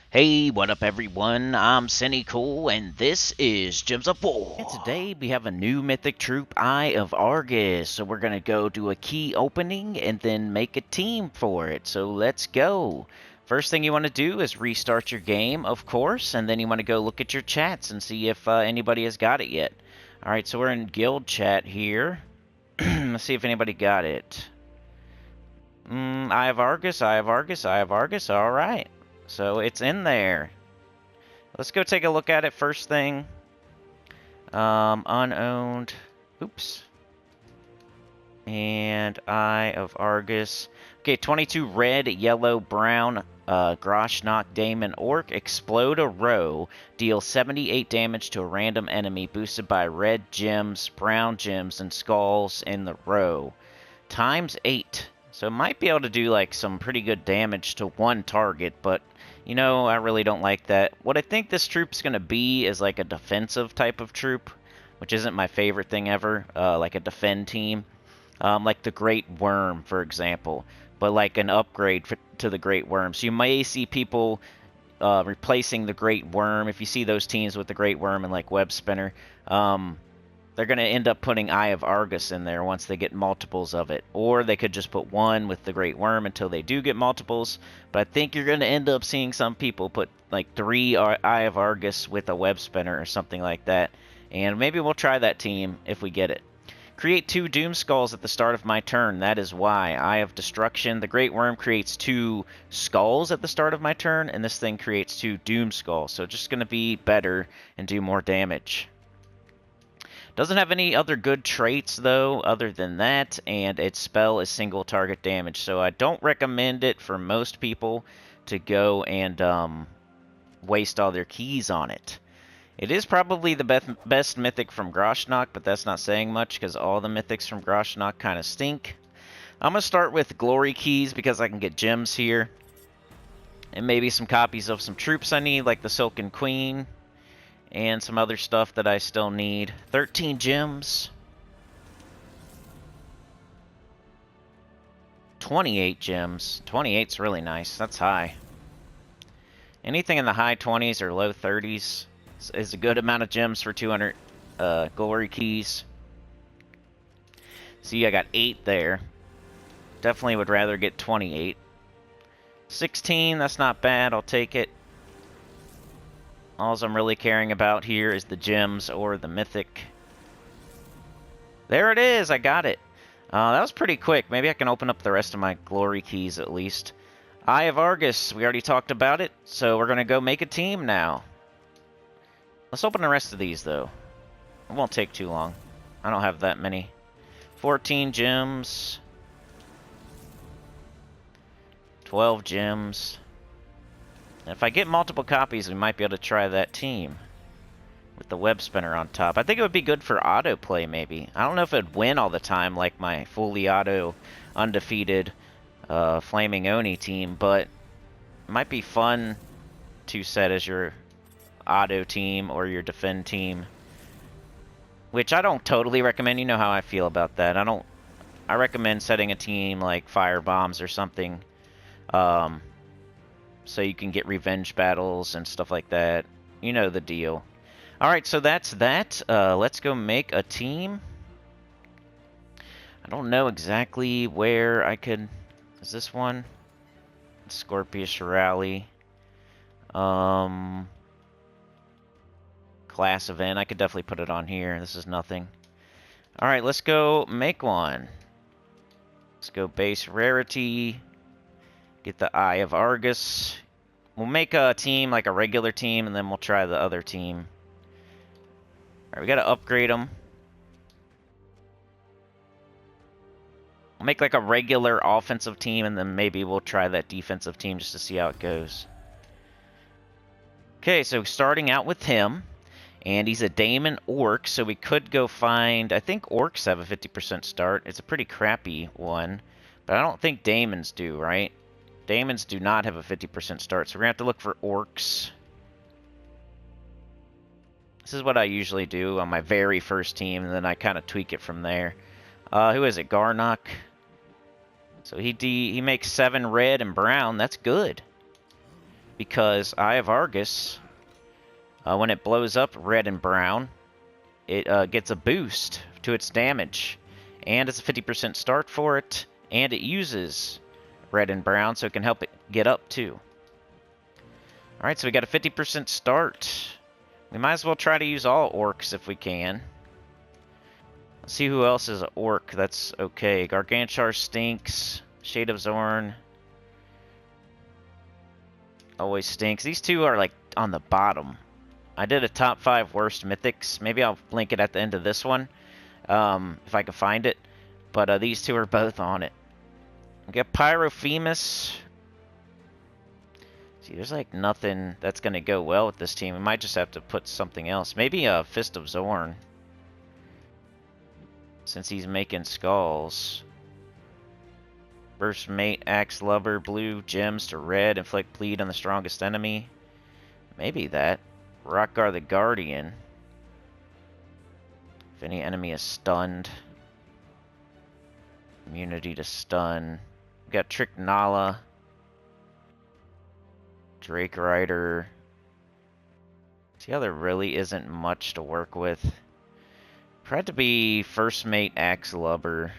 Hey, what up everyone? I'm Sinnycool and this is Gems of War. And today we have a new mythic troop, Eye of Arges. So we're gonna go do a key opening and then make a team for it. So let's go. First thing you want to do is restart your game, of course, and then you want to go look at your chats and see if anybody has got it yet. Alright, so we're in guild chat here. Let's see if anybody got it. Eye of Argus, Eye of Argus, Eye of Argus, alright. So it's in there. Let's go take a look at it first thing. Unowned. Oops. And Eye of Argus. Okay, 22 red, yellow, brown, Groshnock, Daemon, Orc. Explode a row. Deal 78 damage to a random enemy boosted by red gems, brown gems, and skulls in the row. Times 8. So it might be able to do like some pretty good damage to one target, but you know, I really don't like that. What I think this troop's going to be is like a defensive type of troop, which isn't my favorite thing ever, like a defend team. Like the Great Worm, for example, but like an upgrade to the Great Worm. So you may see people replacing the Great Worm. If you see those teams with the Great Worm and like Web Spinner, they're going to end up putting Eye of Argus in there once they get multiples of it. Or they could just put one with the Great Worm until they do get multiples. But I think you're going to end up seeing some people put like 3 Eye of Argus with a Web Spinner or something like that. And maybe we'll try that team if we get it. Create 2 Doom Skulls at the start of my turn. That is why. Eye of Destruction. The Great Worm creates 2 Skulls at the start of my turn. And this thing creates 2 Doom Skulls. So it's just going to be better and do more damage. Doesn't have any other good traits, though, other than that, and its spell is single target damage, so I don't recommend it for most people to go and waste all their keys on it. It is probably the best mythic from Groshnock, but that's not saying much, because all the mythics from Groshnock kind of stink. I'm going to start with glory keys, because I can get gems here, and maybe some copies of some troops I need, like the Silken Queen, and some other stuff that I still need. 13 gems. 28 gems. 28's really nice. That's high. Anything in the high 20s or low 30s is a good amount of gems for 200 glory keys. See, I got 8 there. Definitely would rather get 28. 16, that's not bad. I'll take it. All I'm really caring about here is the gems or the mythic. There it is! I got it. That was pretty quick. Maybe I can open up the rest of my glory keys at least. Eye of Argus. We already talked about it, so we're going to go make a team now. Let's open the rest of these, though. It won't take too long. I don't have that many. 14 gems. 12 gems. If I get multiple copies, we might be able to try that team with the web spinner on top. I think it would be good for autoplay, maybe. I don't know if it'd win all the time like my fully auto, undefeated Flaming Oni team, but it might be fun to set as your auto team or your defend team, which I don't totally recommend. You know how I feel about that. I recommend setting a team like Fire Bombs or something. So you can get revenge battles and stuff like that. You know the deal. Alright, so that's that. Let's go make a team. I don't know exactly where I could... Is this one? Scorpius Rally. Class event. I could definitely put it on here. This is nothing. Alright, let's go make one. Let's go base rarity. Get the Eye of Argus. We'll make a team, like a regular team, and then we'll try the other team. Alright, we gotta upgrade them. We'll make like a regular offensive team, and then maybe we'll try that defensive team just to see how it goes. Okay, so starting out with him. And he's a Daemon Orc, so we could go find... I think Orcs have a 50% start. It's a pretty crappy one. But I don't think Daemons do, right? Daemons do not have a 50% start, so we're going to have to look for Orcs. This is what I usually do on my very first team, and then I kind of tweak it from there. Who is it? Garnock. So he makes 7 red and brown. That's good. because I have Arges. When it blows up red and brown, it gets a boost to its damage. And it's a 50% start for it, and it uses red and brown, so it can help it get up too. Alright, so we got a 50% start. We might as well try to use all orcs if we can. Let's see who else is an orc that's okay. Gargantuar stinks. Shade of Zorn always stinks. These two are like on the bottom. I did a top 5 worst mythics. Maybe I'll link it at the end of this one, if I can find it. But these two are both on it. We got Pyrophemus. See, there's like nothing that's going to go well with this team. We might just have to put something else. Maybe a Fist of Zorn, since he's making skulls. First mate, axe lover, blue gems to red, inflict bleed on the strongest enemy. Maybe that. Rockgar the Guardian. If any enemy is stunned. Immunity to stun. We got Trick Nala. Drake Rider. See how there really isn't much to work with. Tried to be first mate, axe lover.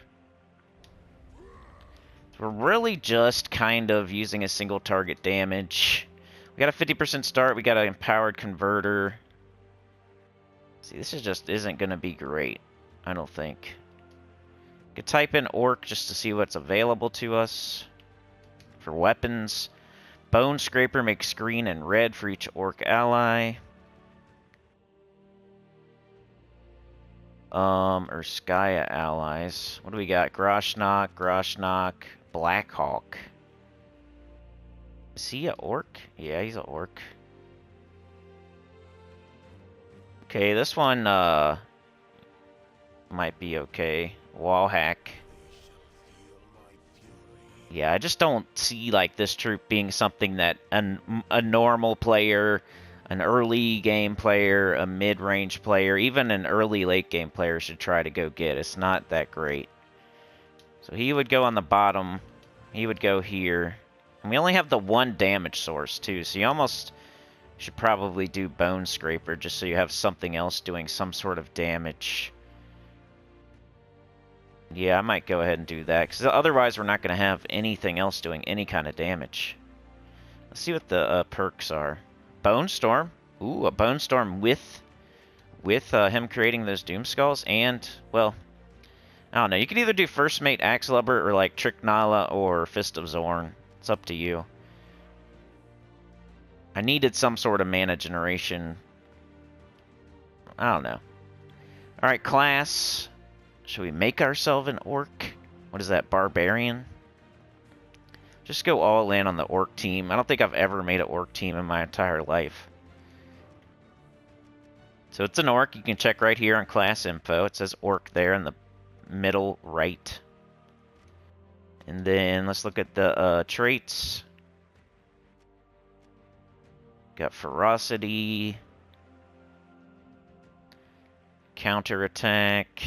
We're really just kind of using a single target damage. We got a 50% start. We got an empowered converter. See, this is just isn't going to be great, I don't think. Could type in orc just to see what's available to us. For weapons, Bone Scraper makes green and red for each orc ally. Or Skya allies. What do we got? Groshnak, Blackhawk. Is he a orc? Yeah, he's a orc. Okay, this one, might be okay. Wallhack. Yeah, I just don't see, like, this troop being something that a normal player, an early game player, a mid-range player, even an early late game player should try to go get. It's not that great. So he would go on the bottom. He would go here. And we only have the one damage source, too, so you almost should probably do Bone Scraper just so you have something else doing some sort of damage. Yeah, I might go ahead and do that, because otherwise we're not going to have anything else doing any kind of damage. Let's see what the perks are. Bone Storm. Ooh, a Bone Storm with him creating those Doom Skulls, and, well, I don't know. You could either do First Mate, Axe Lubber, or like Trick Nala or Fist of Zorn. It's up to you. I needed some sort of mana generation. I don't know. Alright, class. Should we make ourselves an orc? What is that, barbarian? Just go all in on the orc team. I don't think I've ever made an orc team in my entire life. So it's an orc. You can check right here on class info. It says orc there in the middle right. And then let's look at the traits. Got ferocity, counterattack,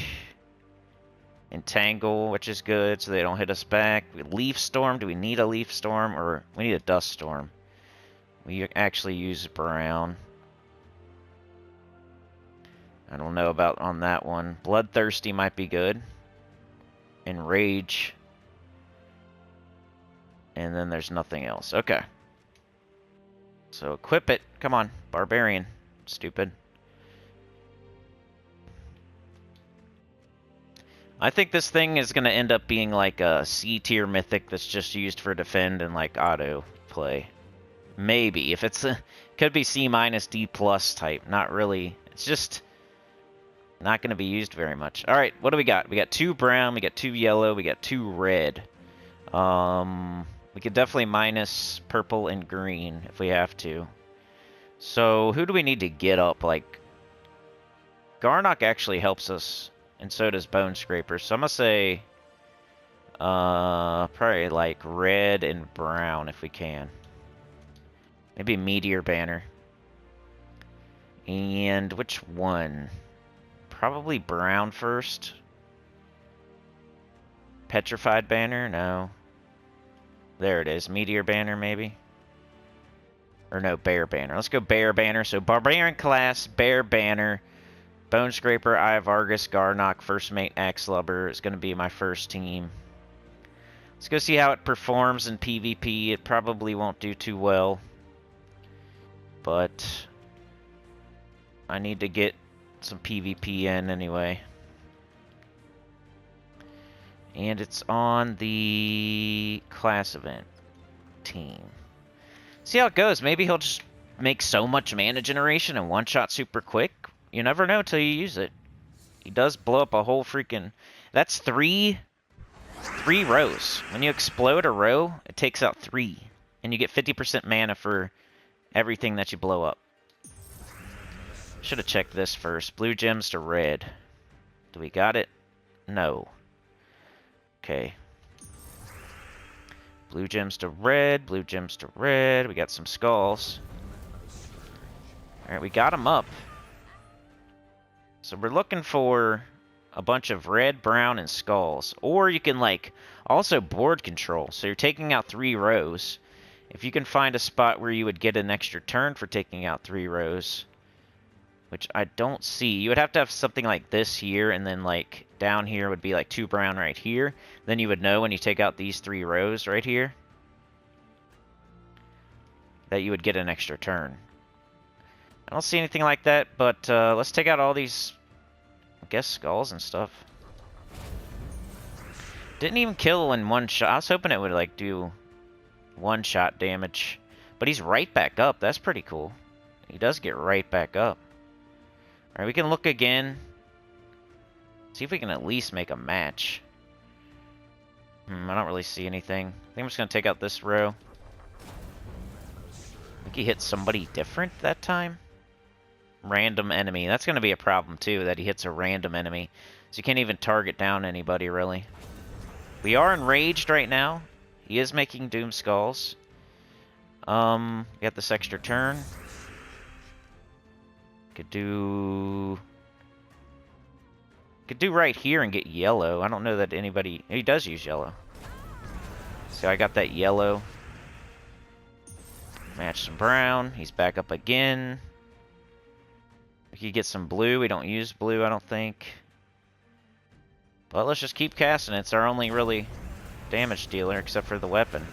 entangle, which is good, so they don't hit us back. Leaf storm. Do we need a leaf storm, or we need a dust storm? We actually use brown. I don't know about on that one. Bloodthirsty might be good. Enrage. And then there's nothing else. Okay. So equip it. Come on, barbarian. Stupid. I think this thing is going to end up being like a C tier mythic that's just used for defend and like auto play. Maybe. If it's could be C minus D plus type. Not really. It's just not going to be used very much. All right, what do we got? We got 2 brown, we got 2 yellow, we got 2 red. We could definitely minus purple and green if we have to. So who do we need to get up? Like, Garnock actually helps us, and so does Bone Scraper. So I'm gonna say probably like red and brown if we can. Maybe Meteor Banner. And which one? Probably brown first. Petrified Banner? No. There it is. Meteor Banner, maybe. Or no, Bear Banner. Let's go Bear Banner. So Barbarian class, Bear Banner, Bone Scraper, Eye of Argus, Garnock, First Mate, Axe Lubber is going to be my first team. Let's go see how it performs in PvP. It probably won't do too well. But I need to get some PvP in anyway. And it's on the class event team. See how it goes. Maybe he'll just make so much mana generation and one-shot super quick. You never know until you use it. He does blow up a whole freaking... That's three rows. When you explode a row, it takes out 3. And you get 50% mana for everything that you blow up. Should have checked this first. Blue gems to red. Do we got it? No. Okay. Blue gems to red, blue gems to red. We got some skulls. Alright, we got them up. So we're looking for a bunch of red, brown, and skulls. Or you can, like, also board control. So you're taking out 3 rows. If you can find a spot where you would get an extra turn for taking out 3 rows, which I don't see. You would have to have something like this here, and then, like, down here would be, like, 2 brown right here. Then you would know when you take out these 3 rows right here that you would get an extra turn. I don't see anything like that, but let's take out all these, I guess, skulls and stuff. Didn't even kill in one shot. I was hoping it would, like, do one-shot damage. But he's right back up. That's pretty cool. He does get right back up. Alright, we can look again. See if we can at least make a match. I don't really see anything. I think I'm just going to take out this row. I think he hit somebody different that time. Random enemy. That's going to be a problem too, that he hits a random enemy. So you can't even target down anybody, really. We are enraged right now. He is making Doom Skulls. Got this extra turn. Could do right here and get yellow. I don't know that anybody... He does use yellow. So I got that yellow. Match some brown. He's back up again. We could get some blue. We don't use blue, I don't think. But let's just keep casting. It's our only really damage dealer, except for the weapon.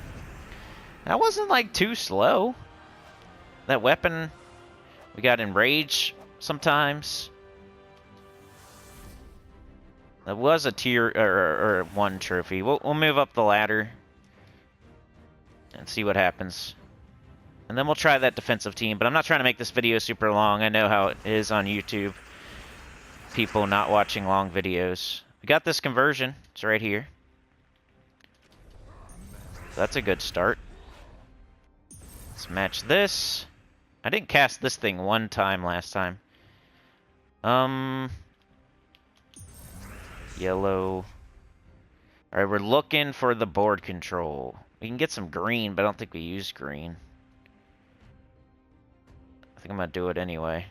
That wasn't, like, too slow. That weapon... We got enraged sometimes. That was a tier or 1 trophy. We'll move up the ladder and see what happens. And then we'll try that defensive team. But I'm not trying to make this video super long. I know how it is on YouTube. People not watching long videos. We got this conversion. It's right here. So that's a good start. Let's match this. I didn't cast this thing 1 time last time. Yellow. Alright, we're looking for the board control. We can get some green, but I don't think we use green. I think I'm gonna do it anyway.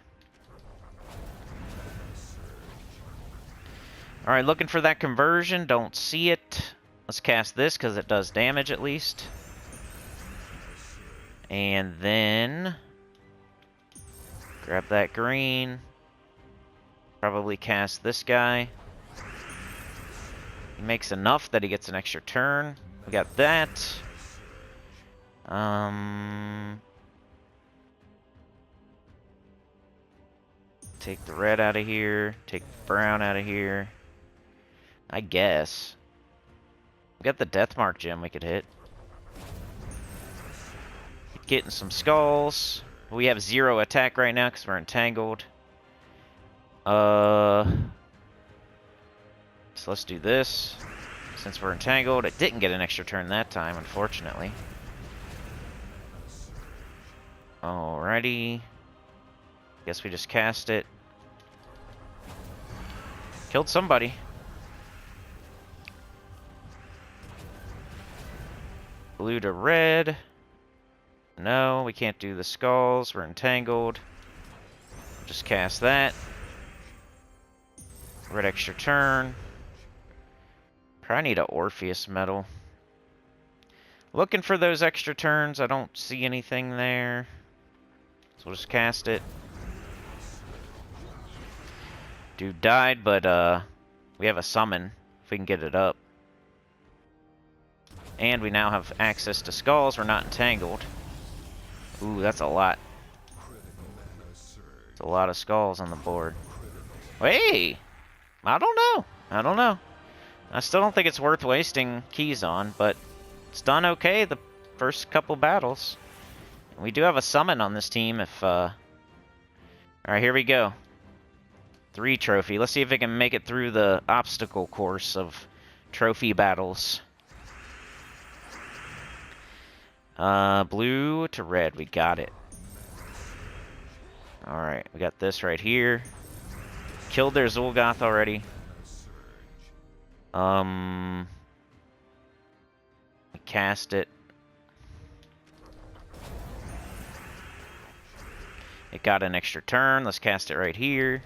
Alright, looking for that conversion. Don't see it. Let's cast this because it does damage at least. And then... grab that green. Probably cast this guy. He makes enough that he gets an extra turn. We got that. Take the red out of here. Take the brown out of here. I guess. We got the Deathmark gem we could hit. Getting some skulls. We have 0 attack right now because we're entangled. So let's do this. Since we're entangled, it didn't get an extra turn that time, unfortunately. Alrighty. Guess we just cast it. Killed somebody. Blue to red. No, we can't do the skulls. We're entangled. Just cast that. Red extra turn. Probably need an Orpheus medal. Looking for those extra turns. I don't see anything there. So we'll just cast it. Dude died, but we have a summon if we can get it up. And we now have access to skulls. We're not entangled. Ooh, that's a lot. It's a lot of skulls on the board. Hey! I don't know. I don't know. I still don't think it's worth wasting keys on, but it's done okay the first couple battles. We do have a summon on this team if, Alright, here we go. 3 trophy. Let's see if it can make it through the obstacle course of trophy battles. Blue to red. We got it. Alright, we got this right here. Killed their Zul'Goth already. We cast it. It got an extra turn. Let's cast it right here.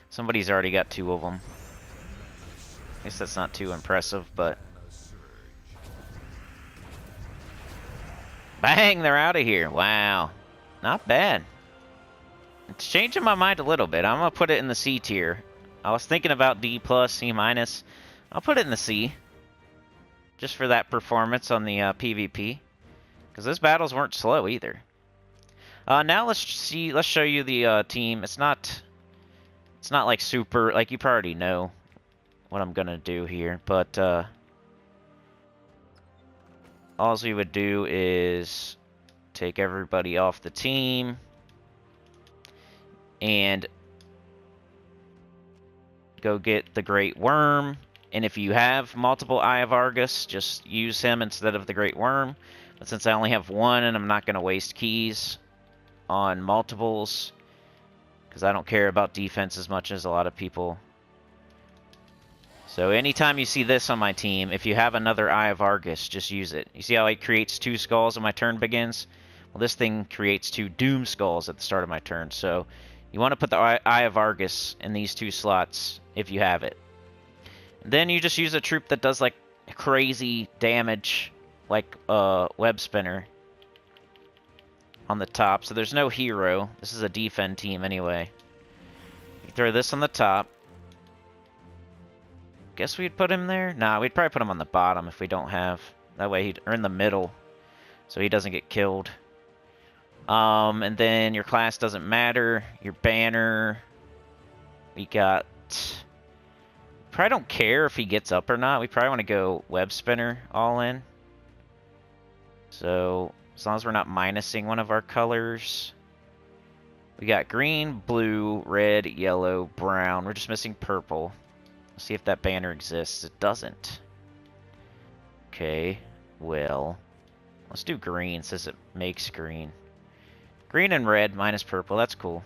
Somebody's already got 2 of them. I guess that's not too impressive, but... Bang! They're out of here. Wow. Not bad. It's changing my mind a little bit. I'm going to put it in the C tier. I was thinking about D+, C-. I'll put it in the C. Just for that performance on the PvP. Because those battles weren't slow either. Now let's show you the team. It's not like super, like you already know what I'm going to do here. But all we would do is take everybody off the team. And go get the Great Worm. And if you have multiple Eye of Arges, just use him instead of the Great Worm. But since I only have 1 and I'm not going to waste keys on multiples, because I don't care about defense as much as a lot of people. So anytime you see this on my team, if you have another Eye of Arges, just use it. You see how it creates 2 skulls when my turn begins? Well, this thing creates 2 Doom skulls at the start of my turn. So you want to put the Eye of Arges in these 2 slots if you have it. Then you just use a troop that does like crazy damage, like Web Spinner on the top. So there's no hero. This is a defend team anyway. You throw this on the top. Guess we'd put him there? Nah, we'd probably put him on the bottom if we don't have. That way he'd earn the middle so he doesn't get killed. And then your class doesn't matter. Your banner. We got... Probably don't care if he gets up or not. We probably want to go Web Spinner all in. So, as long as we're not minusing one of our colors. We got green, blue, red, yellow, brown. We're just missing purple. Let's see if that banner exists. It doesn't. Okay, well, let's do green since it makes green. Green and red minus purple. That's cool.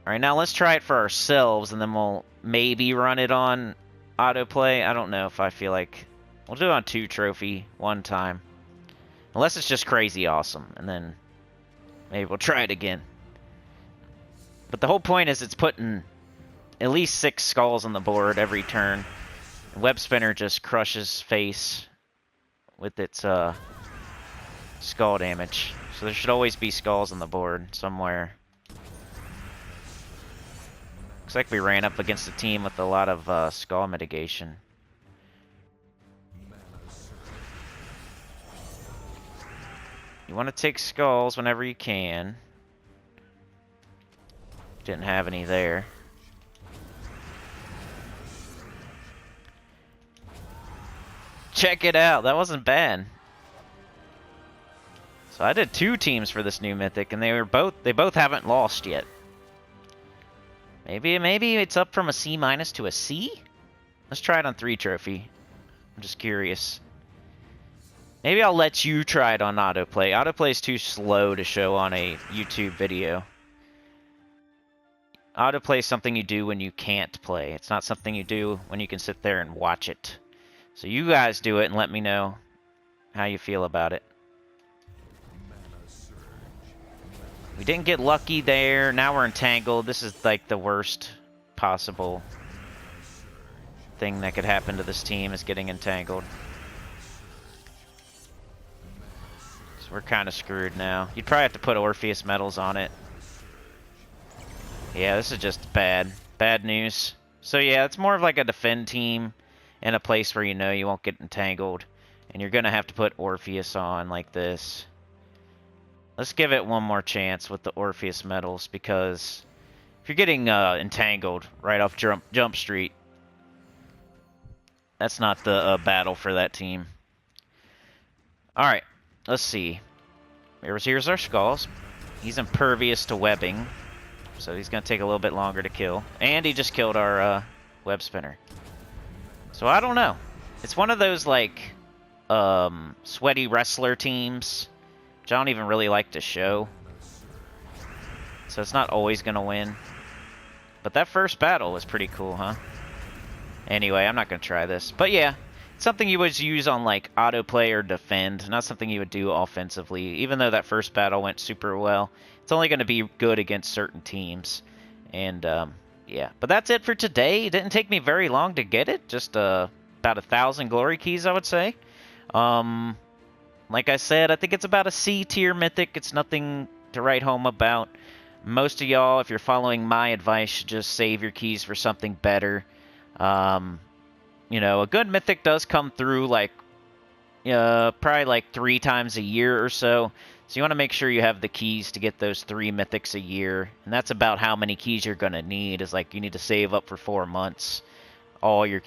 Alright, now let's try it for ourselves, and then we'll maybe run it on autoplay. I don't know if I feel like... We'll do it on 2 trophy one time. Unless it's just crazy awesome, and then maybe we'll try it again. But the whole point is it's putting at least 6 skulls on the board every turn. And Web Spinner just crushes face with its skull damage. So there should always be skulls on the board somewhere. Looks like we ran up against a team with a lot of skull mitigation. You want to take skulls whenever you can. Didn't have any there. Check it out, that wasn't bad. So I did 2 teams for this new Mythic, and they both haven't lost yet. Maybe it's up from a C- to a C? Let's try it on 3 trophy. I'm just curious. Maybe I'll let you try it on autoplay. Autoplay is too slow to show on a YouTube video. Autoplay is something you do when you can't play. It's not something you do when you can sit there and watch it. So you guys do it and let me know how you feel about it. We didn't get lucky there. Now we're entangled. This is like the worst possible thing that could happen to this team is getting entangled. we're kind of screwed now. You'd probably have to put Orpheus medals on it. Yeah, this is just bad. Bad news. So yeah, it's more of like a defend team in a place where you know you won't get entangled. And you're going to have to put Orpheus on like this. Let's give it one more chance with the Orpheus medals, because if you're getting entangled right off Jump Street, that's not the battle for that team. Alright, let's see. Here's our skulls. He's impervious to webbing, so he's going to take a little bit longer to kill. And he just killed our web spinner. So I don't know. It's one of those, like, sweaty wrestler teams, which I don't even really like to show. So it's not always going to win. But that first battle was pretty cool, huh? Anyway, I'm not going to try this. But yeah, it's something you would use on, like, autoplay or defend. Not something you would do offensively. Even though that first battle went super well, it's only going to be good against certain teams. And, yeah. But that's it for today. It didn't take me very long to get it. Just about 1,000 glory keys, I would say. Like I said, I think it's about a C tier mythic. It's nothing to write home about. Most of y'all, if you're following my advice, should just save your keys for something better. You know, a good mythic does come through, like, probably like 3 times a year or so. So you want to make sure you have the keys to get those 3 mythics a year. And that's about how many keys you're going to need. Is like you need to save up for 4 months. All your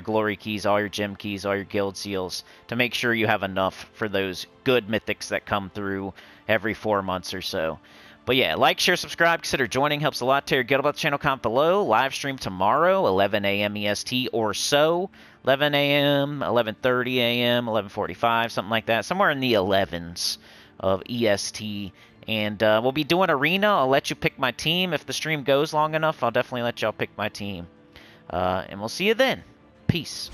glory keys, all your gem keys, all your guild seals, to make sure you have enough for those good mythics that come through every 4 months or so. But yeah, like, share, subscribe, consider joining. Helps a lot. Tell your guild about the channel, comment below. Live stream tomorrow, 11 a.m. EST or so. 11 a.m., 11:30 a.m., 11:45, something like that. Somewhere in the 11s of EST. And we'll be doing arena. I'll let you pick my team. If the stream goes long enough, I'll definitely let y'all pick my team. And we'll see you then. Peace.